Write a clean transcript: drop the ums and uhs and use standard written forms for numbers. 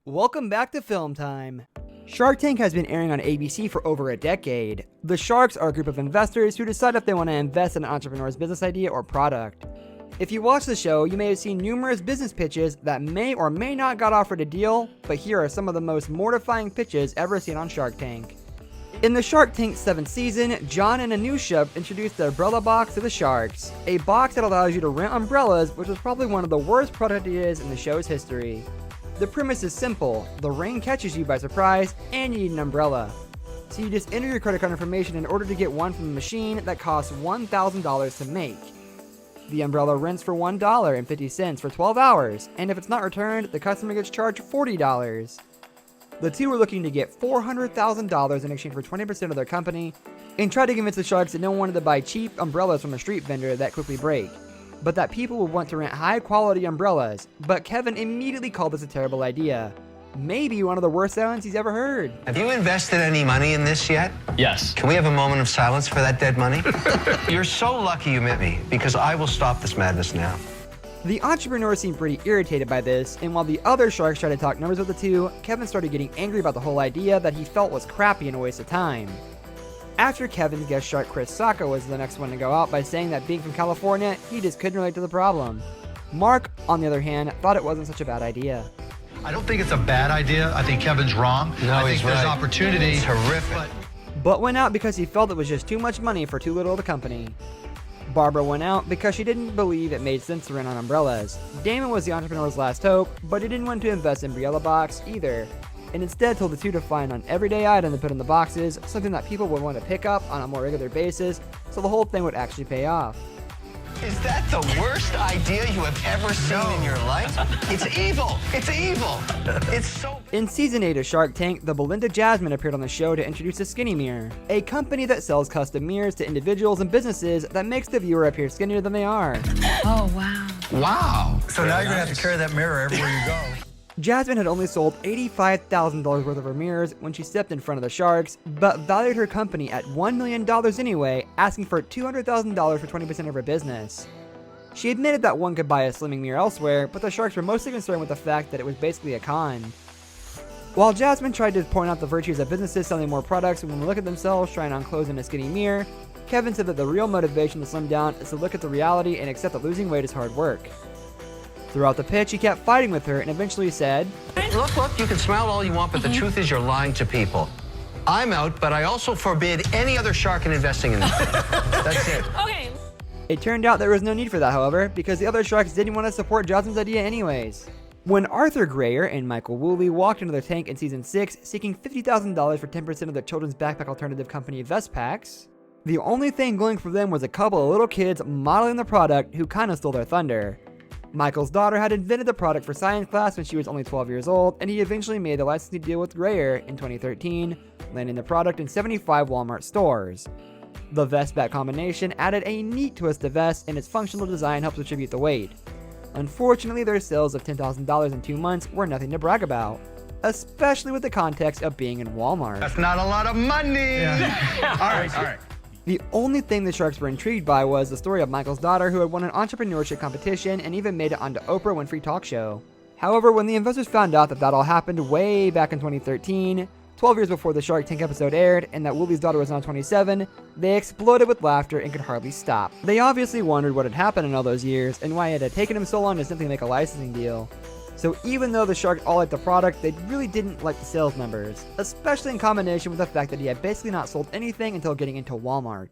Welcome back to Film Time. Shark Tank has been airing on ABC for over a decade. The Sharks are a group of investors who decide if they want to invest in an entrepreneur's business idea or product. If you watch the show, you may have seen numerous business pitches that may or may not got offered a deal, but here are some of the most mortifying pitches ever seen on Shark Tank. In the Shark Tank 7th season, John and Anusha introduced the Umbrella Box to the Sharks, a box that allows you to rent umbrellas, which was probably one of the worst product ideas in the show's history. The premise is simple: the rain catches you by surprise, and you need an umbrella. So you just enter your credit card information in order to get one from a machine that costs $1,000 to make. The umbrella rents for $1.50 for 12 hours, and if it's not returned, the customer gets charged $40. The two were looking to get $400,000 in exchange for 20% of their company, and tried to convince the Sharks that no one wanted to buy cheap umbrellas from a street vendor that quickly break, but that people would want to rent high-quality umbrellas. But Kevin immediately called this a terrible idea. Maybe one of the worst sounds he's ever heard. Have you invested any money in this yet? Yes. Can we have a moment of silence for that dead money? You're so lucky you met me, because I will stop this madness now. The entrepreneur seemed pretty irritated by this, and while the other Sharks tried to talk numbers with the two, Kevin started getting angry about the whole idea that he felt was crappy and a waste of time. After Kevin's guest shark Chris Sacca was the next one to go out by saying that being from California, he just couldn't relate to the problem. Mark, on the other hand, thought it wasn't such a bad idea. I don't think it's a bad idea. I think Kevin's wrong. No, I he's think there's right. opportunity. It's horrific. But went out because he felt it was just too much money for too little of the company. Barbara went out because she didn't believe it made sense to rent on umbrellas. Damon was the entrepreneur's last hope, but he didn't want to invest in Umbrella Box either, and instead told the two to find an everyday item to put in the boxes, something that people would want to pick up on a more regular basis, so the whole thing would actually pay off. Is that the worst idea you have ever seen in your life? It's evil. It's evil. It's so... In season 8 of Shark Tank, the Belinda Jasmine appeared on the show to introduce the Skinny Mirror, a company that sells custom mirrors to individuals and businesses that makes the viewer appear skinnier than they are. Oh, wow. Wow. So now you're going to have to carry that mirror everywhere you go. Jasmine had only sold $85,000 worth of her mirrors when she stepped in front of the Sharks, but valued her company at $1 million anyway, asking for $200,000 for 20% of her business. She admitted that one could buy a slimming mirror elsewhere, but the Sharks were mostly concerned with the fact that it was basically a con. While Jasmine tried to point out the virtues of businesses selling more products when they look at themselves trying on clothes in a skinny mirror, Kevin said that the real motivation to slim down is to look at the reality and accept that losing weight is hard work. Throughout the pitch, he kept fighting with her and eventually said, Look, you can smile all you want, but the truth is you're lying to people. I'm out, but I also forbid any other shark in investing in them. That's it. Okay. It turned out there was no need for that, however, because the other Sharks didn't want to support Jasmine's idea anyways. When Arthur Grayer and Michael Woolley walked into their tank in season 6 seeking $50,000 for 10% of their children's backpack alternative company Vestpacks, the only thing going for them was a couple of little kids modeling the product who kinda stole their thunder. Michael's daughter had invented the product for science class when she was only 12 years old, and he eventually made the licensing deal with Grayer in 2013, landing the product in 75 Walmart stores. The vest-back combination added a neat twist to vests, and its functional design helps distribute the weight. Unfortunately, their sales of $10,000 in 2 months were nothing to brag about, especially with the context of being in Walmart. That's not a lot of money. Yeah. all right. The only thing the Sharks were intrigued by was the story of Michael's daughter, who had won an entrepreneurship competition and even made it onto Oprah Winfrey Talk Show. However, when the investors found out that all happened way back in 2013, 12 years before the Shark Tank episode aired, and that Woolley's daughter was now 27, they exploded with laughter and could hardly stop. They obviously wondered what had happened in all those years and why it had taken him so long to simply make a licensing deal. So even though the Sharks all liked the product, they really didn't like the sales numbers, especially in combination with the fact that he had basically not sold anything until getting into Walmart.